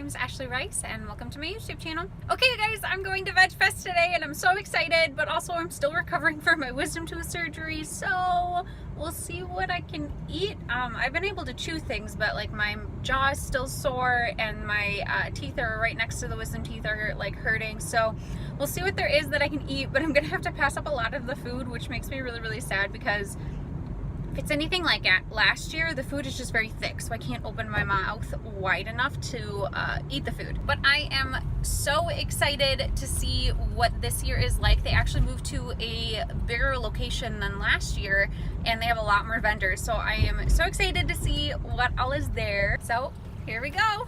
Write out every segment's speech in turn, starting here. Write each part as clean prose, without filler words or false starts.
name's Ashley Rice and welcome to my YouTube channel. Okay guys, I'm going to Veg Fest today and I'm so excited, but also I'm still recovering from my wisdom tooth surgery, so we'll see what I can eat. I've been able to chew things, but like my jaw is still sore and my teeth are right next to the wisdom teeth are like hurting, so we'll see what there is that I can eat, but I'm gonna have to pass up a lot of the food, which makes me really sad because if it's anything like last year, the food is just very thick, so I can't open my mouth wide enough to eat the food. But I am so excited to see what this year is like. They actually moved to a bigger location than last year, and they have a lot more vendors, so I am so excited to see what all is there. So here we go.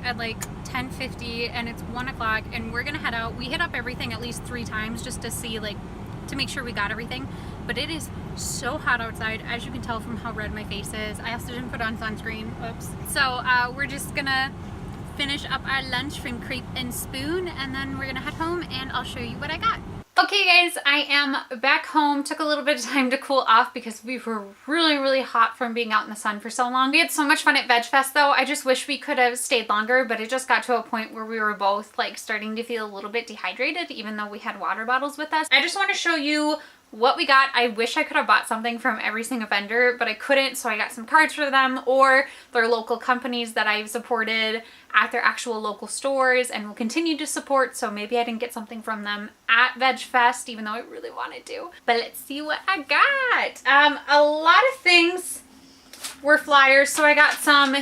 At like 10:50 and it's 1 o'clock and we're gonna head out. We hit up everything at least 3 times just to see, like, to make sure we got everything, but it is so hot outside, as you can tell from how red my face is. I also didn't put on sunscreen. Oops. So we're just gonna finish up our lunch from Crepe and Spoon and then we're gonna head home and I'll show you what I got. Okay guys, I am back home. Took a little bit of time to cool off because we were really hot from being out in the sun for so long. We had so much fun at Veg Fest though. I just wish we could have stayed longer, but it just got to a point where we were both like starting to feel a little bit dehydrated even though we had water bottles with us. I just want to show you what we got. I wish I could have bought something from every single vendor, but I couldn't, so I got some cards for them, or their local companies that I've supported at their actual local stores and will continue to support, so maybe I didn't get something from them at Veg Fest, even though I really wanted to. But let's see what I got. A lot of things were flyers, so I got some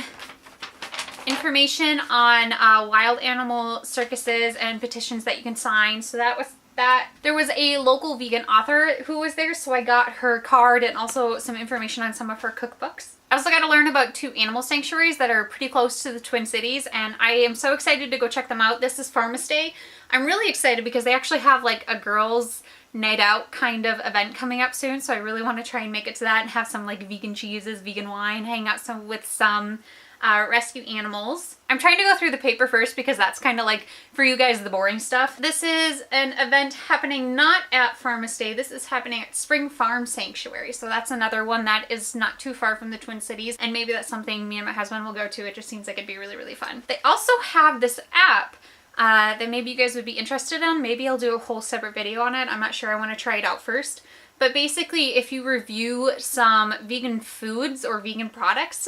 information on wild animal circuses and petitions that you can sign, so that was that. There was a local vegan author who was there, so I got her card and also some information on some of her cookbooks. I also got to learn about 2 animal sanctuaries that are pretty close to the Twin Cities, and I am so excited to go check them out. This is Farmers Day. I'm really excited because they actually have like a girls' night out kind of event coming up soon, so I really want to try and make it to that and have some like vegan cheeses, vegan wine, hang out with some rescue animals. I'm trying to go through the paper first because that's kind of like, for you guys, the boring stuff. This is an event happening not at Farmers Day. This is happening at Spring Farm Sanctuary. So that's another one that is not too far from the Twin Cities. And maybe that's something me and my husband will go to. It just seems like it'd be really, really fun. They also have this app that maybe you guys would be interested in. Maybe I'll do a whole separate video on it. I'm not sure. I want to try it out first. But basically, if you review some vegan foods or vegan products,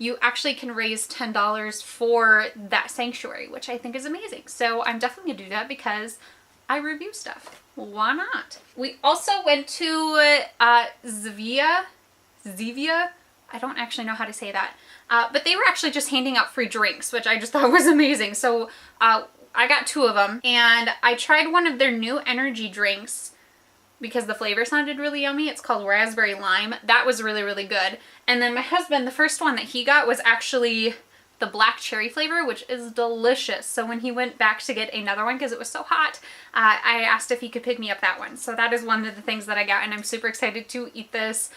you actually can raise $10 for that sanctuary, which I think is amazing. So I'm definitely gonna do that because I review stuff. Why not? We also went to Zevia. I don't actually know how to say that. But they were actually just handing out free drinks, which I just thought was amazing. So I got 2 of them, and I tried one of their new energy drinks because the flavor sounded really yummy. It's called Raspberry Lime. That was really, really good. And then my husband, the first one that he got was actually the black cherry flavor, which is delicious. So when he went back to get another one, because it was so hot, I asked if he could pick me up that one. So that is one of the things that I got, and I'm super excited to eat this.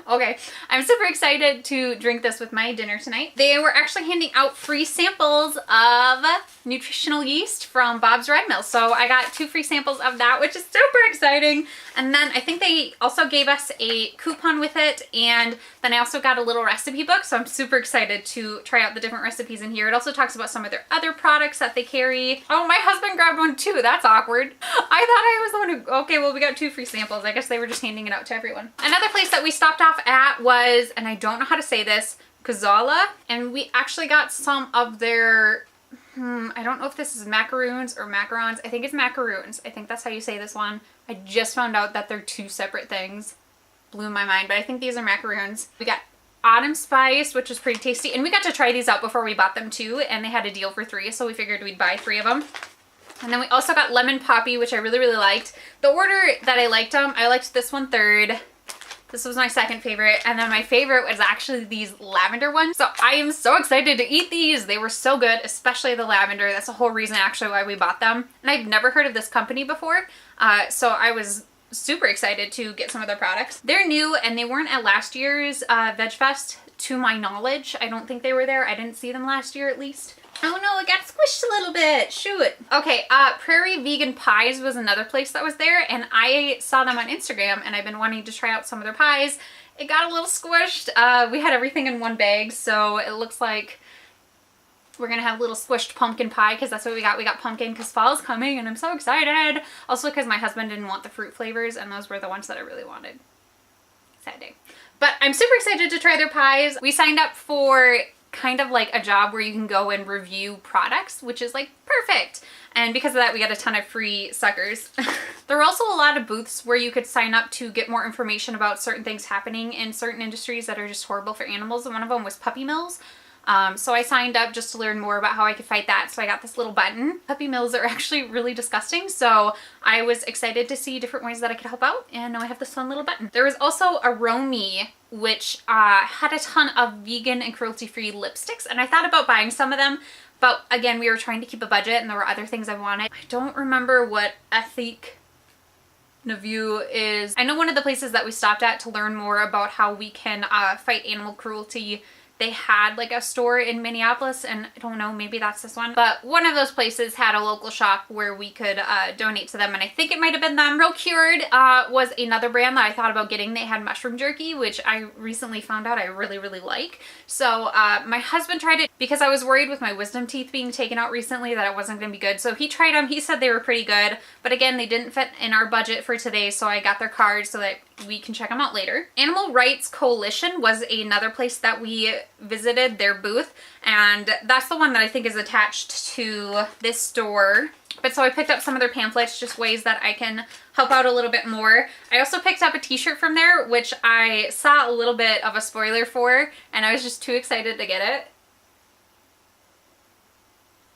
Okay, I'm super excited to drink this with my dinner tonight. They were actually handing out free samples of nutritional yeast from Bob's Red Mill. So I got 2 free samples of that, which is super exciting. And then I think they also gave us a coupon with it. And then I also got a little recipe book. So I'm super excited to try out the different recipes in here. It also talks about some of their other products that they carry. Oh, my husband grabbed one too. That's awkward. I thought I was the one who, okay, well, we got 2 free samples. I guess they were just handing it out to everyone. Another place that we stopped off at was, and I don't know how to say this, Kazala. And we actually got some of their, I don't know if this is macaroons or macarons. I think it's macaroons. I think that's how you say this one. I just found out that they're 2 separate things. Blew my mind, but I think these are macaroons. We got autumn spice, which is pretty tasty. And we got to try these out before we bought them too. And they had a deal for 3, so we figured we'd buy 3 of them. And then we also got lemon poppy, which I really, really liked. The order that I liked them, I liked this one 3rd. This was my 2nd favorite, and then my favorite was actually these lavender ones. So I am so excited to eat these. They were so good, especially the lavender. That's the whole reason actually why we bought them. And I've never heard of this company before, so I was super excited to get some of their products. They're new, and they weren't at last year's Veg Fest, to my knowledge. I don't think they were there. I didn't see them last year at least. Oh no, it got squished a little bit. Shoot. Okay, Prairie Vegan Pies was another place that was there, and I saw them on Instagram, and I've been wanting to try out some of their pies. It got a little squished. We had everything in one bag, so it looks like we're gonna have a little squished pumpkin pie because that's what we got. We got pumpkin because fall's coming, and I'm so excited. Also because my husband didn't want the fruit flavors, and those were the ones that I really wanted. Sad day. But I'm super excited to try their pies. We signed up for kind of like a job where you can go and review products, which is like perfect. And because of that, we got a ton of free suckers. There were also a lot of booths where you could sign up to get more information about certain things happening in certain industries that are just horrible for animals. And one of them was puppy mills. So I signed up just to learn more about how I could fight that. So I got this little button. Puppy mills are actually really disgusting. So I was excited to see different ways that I could help out. And now I have this fun little button. There was also a Romy, which had a ton of vegan and cruelty-free lipsticks. And I thought about buying some of them. But again, we were trying to keep a budget and there were other things I wanted. I don't remember what Ethique Navu is. I know one of the places that we stopped at to learn more about how we can fight animal cruelty they had like a store in Minneapolis, and I don't know, maybe that's this one, but one of those places had a local shop where we could donate to them, and I think it might have been them. Procured was another brand that I thought about getting. They had mushroom jerky, which I recently found out I really, really like. So my husband tried it because I was worried with my wisdom teeth being taken out recently that it wasn't going to be good. So he tried them. He said they were pretty good, but again, they didn't fit in our budget for today, so I got their card so that we can check them out later. Animal Rights Coalition was another place that we visited, their booth, and that's the one that I think is attached to this store. But so I picked up some of their pamphlets, just ways that I can help out a little bit more. I also picked up a t-shirt from there, which I saw a little bit of a spoiler for, and I was just too excited to get it.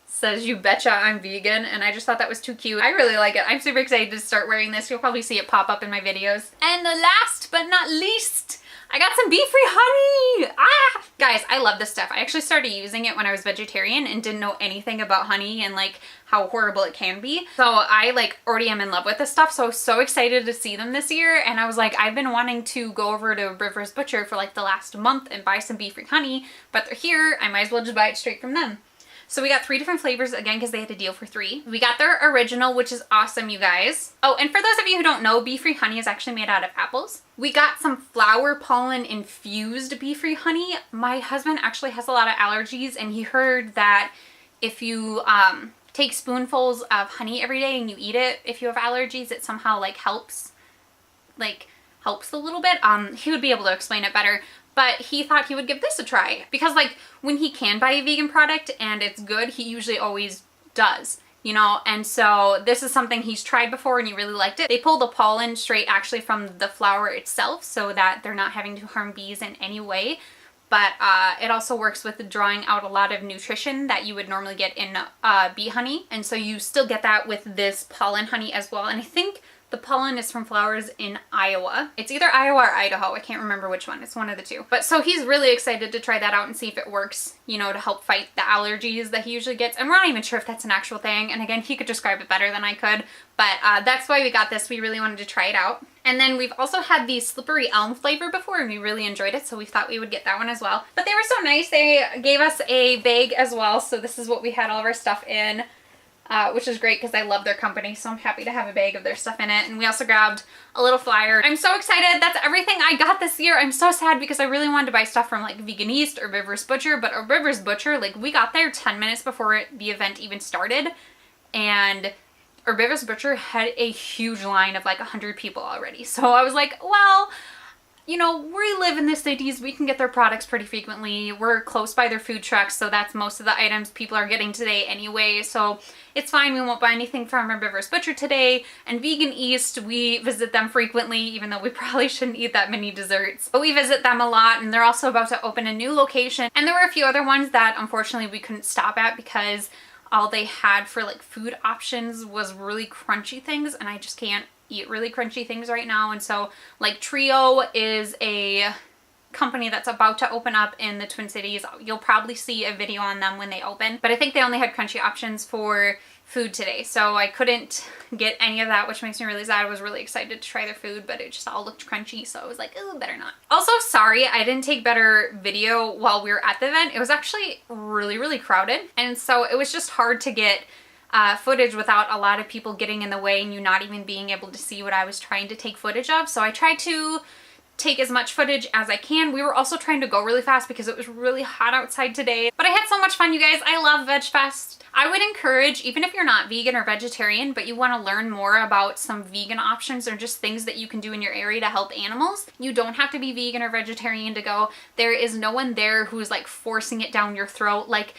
Says, "You betcha I'm vegan," and I just thought that was too cute. I really like it. I'm super excited to start wearing this. You'll probably see it pop up in my videos. And last but not least, I got some bee-free honey! Ah! Guys, I love this stuff. I actually started using it when I was vegetarian and didn't know anything about honey and like how horrible it can be. So I like already am in love with this stuff, so I was so excited to see them this year, and I was like, I've been wanting to go over to Rivers Butcher for like the last month and buy some bee-free honey, but they're here, I might as well just buy it straight from them. So we got 3 different flavors, again, because they had a deal for 3. We got their original, which is awesome, you guys. Oh, and for those of you who don't know, bee-free honey is actually made out of apples. We got some flower pollen infused bee-free honey. My husband actually has a lot of allergies, and he heard that if you take spoonfuls of honey every day and you eat it, if you have allergies, it somehow like helps a little bit. He would be able to explain it better. But he thought he would give this a try because like when he can buy a vegan product and it's good, he usually always does, you know, and so this is something he's tried before and he really liked it. They pull the pollen straight actually from the flower itself so that they're not having to harm bees in any way. But it also works with drawing out a lot of nutrition that you would normally get in bee honey. And so you still get that with this pollen honey as well. And I think the pollen is from flowers in Iowa. It's either Iowa or Idaho. I can't remember which one. It's one of the two. But so he's really excited to try that out and see if it works, you know, to help fight the allergies that he usually gets. And we're not even sure if that's an actual thing. And again, he could describe it better than I could. But that's why we got this. We really wanted to try it out. And then we've also had the slippery elm flavor before and we really enjoyed it. So we thought we would get that one as well. But they were so nice. They gave us a bag as well. So this is what we had all of our stuff in. Which is great because I love their company, so I'm happy to have a bag of their stuff in it. And we also grabbed a little flyer. I'm so excited. That's everything I got this year. I'm so sad because I really wanted to buy stuff from like Vegan East or Rivers Butcher, but a Rivers Butcher, like we got there 10 minutes before the event even started, and a Rivers Butcher had a huge line of like 100 people already. So I was like, well, you know, we live in the cities, we can get their products pretty frequently. We're close by their food trucks, so that's most of the items people are getting today anyway, so it's fine. We won't buy anything from our Rivers Butcher today. And Vegan East, we visit them frequently, even though we probably shouldn't eat that many desserts. But we visit them a lot, and they're also about to open a new location. And there were a few other ones that unfortunately we couldn't stop at because all they had for like food options was really crunchy things, and I just can't eat really crunchy things right now. And so like Trio is a company that's about to open up in the Twin Cities. You'll probably see a video on them when they open, but I think they only had crunchy options for food today, so I couldn't get any of that, which makes me really sad. I was really excited to try their food, but it just all looked crunchy, so I was like, oh, better not. Also, sorry I didn't take better video while we were at the event. It was actually really, really crowded, and so it was just hard to get footage without a lot of people getting in the way and you not even being able to see what I was trying to take footage of. So I tried to take as much footage as I can. We were also trying to go really fast because it was really hot outside today. But I had so much fun, you guys. I love Veg Fest. I would encourage, even if you're not vegan or vegetarian, but you want to learn more about some vegan options or just things that you can do in your area to help animals, you don't have to be vegan or vegetarian to go. There is no one there who's like forcing it down your throat. Like,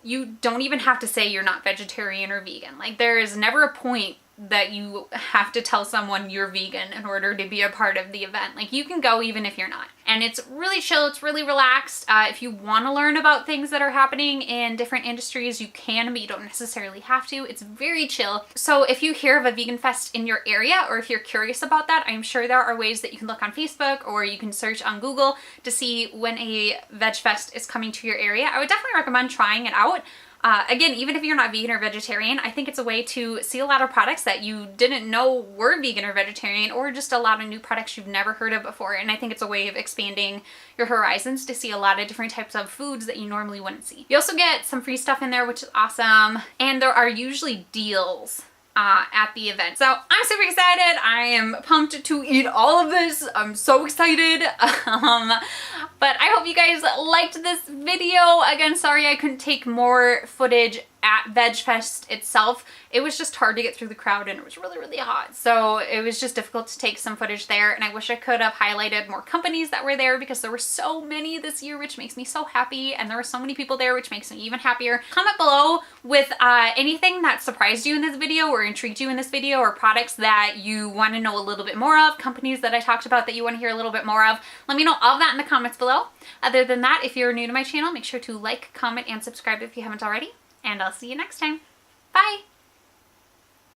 you don't even have to say you're not vegetarian or vegan. Like, there is never a point that you have to tell someone you're vegan in order to be a part of the event. Like, you can go even if you're not. And it's really chill, it's really relaxed. If you want to learn about things that are happening in different industries, you can, but you don't necessarily have to. It's very chill. So if you hear of a vegan fest in your area, or if you're curious about that, I'm sure there are ways that you can look on Facebook or you can search on Google to see when a Veg Fest is coming to your area. I would definitely recommend trying it out. Again, even if you're not vegan or vegetarian, I think it's a way to see a lot of products that you didn't know were vegan or vegetarian, or just a lot of new products you've never heard of before. And I think it's a way of expanding your horizons to see a lot of different types of foods that you normally wouldn't see. You also get some free stuff in there, which is awesome. And there are usually deals at the event. So I'm super excited. I am pumped to eat all of this. I'm so excited. But I hope you guys liked this video. Again, sorry I couldn't take more footage at Veg Fest itself. It was just hard to get through the crowd and it was really, really hot. So it was just difficult to take some footage there, and I wish I could have highlighted more companies that were there because there were so many this year, which makes me so happy, and there were so many people there, which makes me even happier. Comment below with anything that surprised you in this video or intrigued you in this video, or products that you want to know a little bit more of, companies that I talked about that you want to hear a little bit more of. Let me know all of that in the comments below. Other than that, if you're new to my channel, make sure to like, comment, and subscribe if you haven't already. And I'll see you next time. Bye!